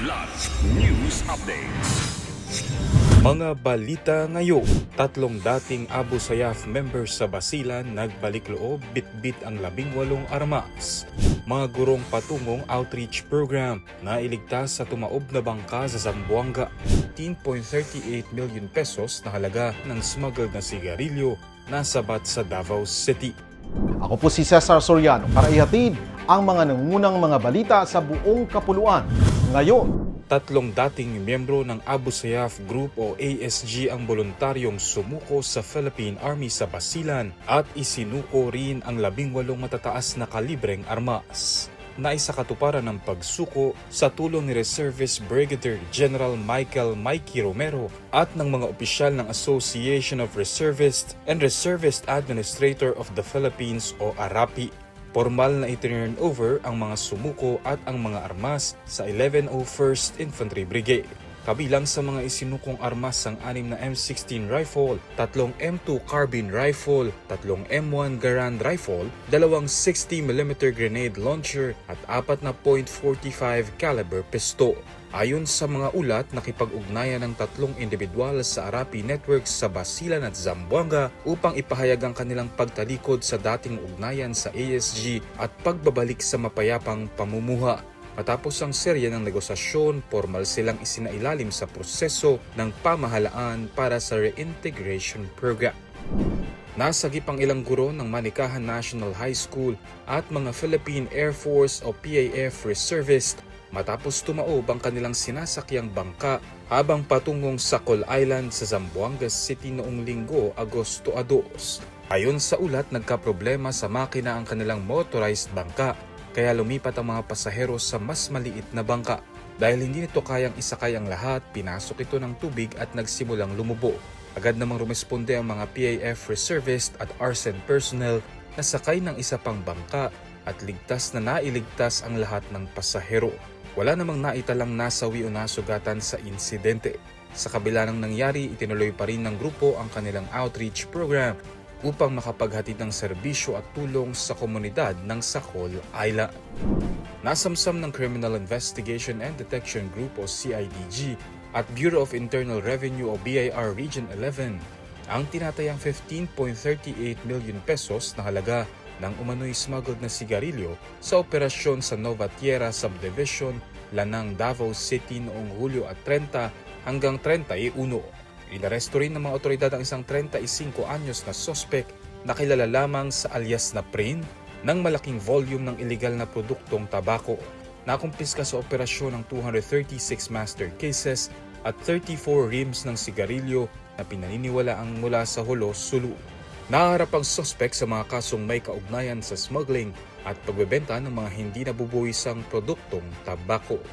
Kidlat News Updates. Mga balita ngayon, 3 dating Abu Sayyaf members sa Basilan nagbalik loob bitbit ang 18 armas. Mga gurong patungong outreach program na iligtas sa tumaob na bangka sa Zamboanga. 10.38 million pesos na halaga ng smuggled na sigarilyo nasabat sa Davao City. Ako po si Cesar Soriano para ihatid ang mga nangungunang mga balita sa buong kapuluan. Ngayon, 3 dating miyembro ng Abu Sayyaf Group o ASG ang voluntaryong sumuko sa Philippine Army sa Basilan at isinuko rin ang 18 matataas na kalibreng armas. Naisakatuparan ng pagsuko sa tulong ni Reservist Brigadier General Michael Mikey Romero at ng mga opisyal ng Association of Reservists and Reservist Administrator of the Philippines o ARAPI. Formal na itinurn over ang mga sumuko at ang mga armas sa 1101st Infantry Brigade. Kabilang sa mga isinukong armas ang 6 na M16 rifle, 3 M2 carbine rifle, 3 M1 Garand rifle, 2 60mm grenade launcher at 4 na .45 caliber pistol. Ayon sa mga ulat, nakipag-ugnayan ng 3 individual sa ARAPI networks sa Basilan at Zamboanga upang ipahayag ang kanilang pagtalikod sa dating ugnayan sa ASG at pagbabalik sa mapayapang pamumuha. Matapos ang serye ng negosasyon, formal silang isinailalim sa proseso ng pamahalaan para sa reintegration program. Nasagip ang ilang guro ng Manikahan National High School at mga Philippine Air Force o PAF reservist matapos tumaob ang kanilang sinasakyang bangka habang patungong sa Col Island sa Zamboanga City noong Linggo, Agosto 2. Ayon sa ulat, nagkaproblema sa makina ang kanilang motorized bangka kaya lumipat ang mga pasahero sa mas maliit na bangka. Dahil hindi nito kayang isakay ang lahat, pinasok ito ng tubig at nagsimulang lumubo. Agad namang rumesponde ang mga PAF reservist at arson personnel na sakay ng isa pang bangka at ligtas na nailigtas ang lahat ng pasahero. Wala namang naitalang nasawi o nasugatan sa insidente. Sa kabila ng nangyari, itinuloy pa rin ng grupo ang kanilang outreach program upang makapaghatid ng serbisyo at tulong sa komunidad ng Sakol Island. Nasamsam ng Criminal Investigation and Detection Group o CIDG at Bureau of Internal Revenue o BIR Region 11 ang tinatayang 15.38 million pesos na halaga ng umano'y smuggled na sigarilyo sa operasyon sa Nova Tierra Subdivision, Lanang, Davao City noong Hulyo at 30 hanggang 31. Inaresto rin ng mga otoridad ang isang 35 anyos na sospek na kilala lamang sa alias na Prin ng malaking volume ng iligal na produktong tabako. Nakumpiska sa operasyon ng 236 master cases at 34 rims ng sigarilyo na pinaniniwalaang mula sa Hulo, Sulu. Naharap ang suspect sa mga kasong may kaugnayan sa smuggling at pagbebenta ng mga hindi nabubuwisang produktong tabako.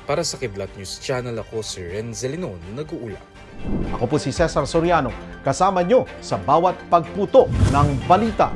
Para sa Kidlat News Channel, ako si Renzel Linon, nag-uula. ako po si Cesar Soriano, kasama nyo sa bawat pagputo ng balita.